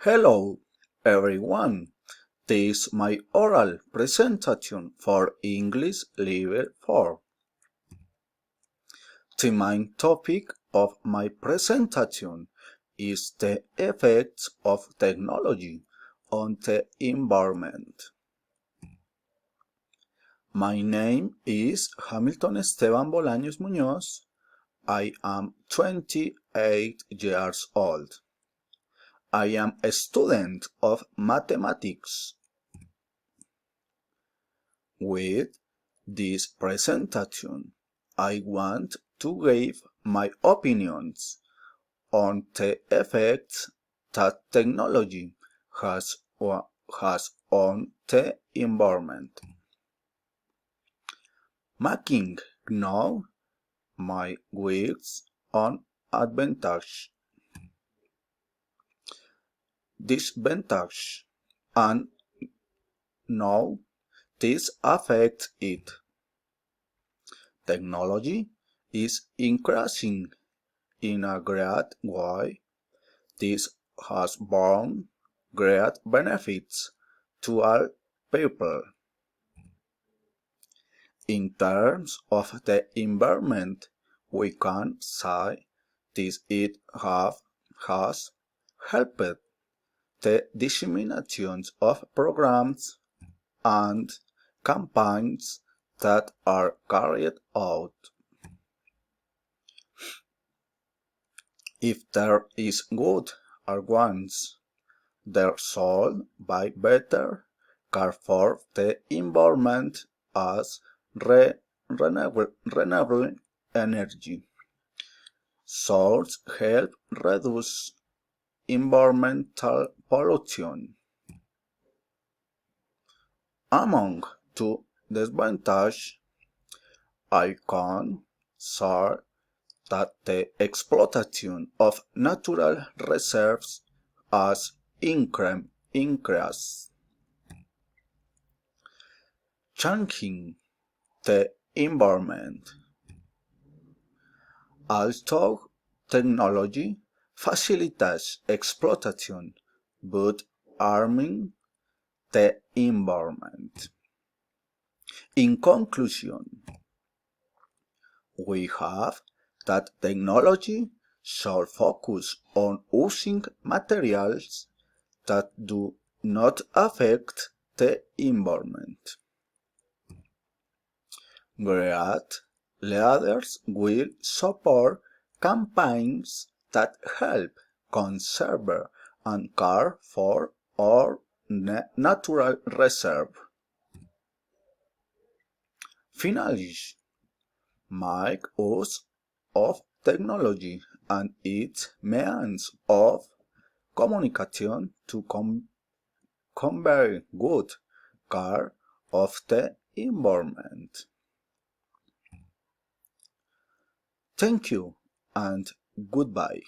Hello, everyone. This is my oral presentation for English Level 4. The main topic of my presentation is the effects of technology on the environment. My name is Hamilton Esteban Bolaños Muñoz. I am 28 years old. I am a student of mathematics. With this presentation, I want to give my opinions on the effects that technology has on the environment. Making known my views on advantage, disadvantage, and now this affects it. Technology is increasing in a great way. This has brought great benefits to all people. In terms of the environment, we can say it has helped the dissemination of programs and campaigns that are carried out. If there is good arguments, they're solved by better care for the environment as renewable energy. Sources help reduce environmental pollution. Among two disadvantages, I can say that the exploitation of natural reserves has increased. Changing the environment. Although technology facilitates exploitation but harming the environment. In conclusion, we have that technology should focus on using materials that do not affect the environment. Great leaders will support campaigns that help conserve and care for our natural reserve. Finally, make use of technology and its means of communication to convey good care of the environment. Thank you and goodbye.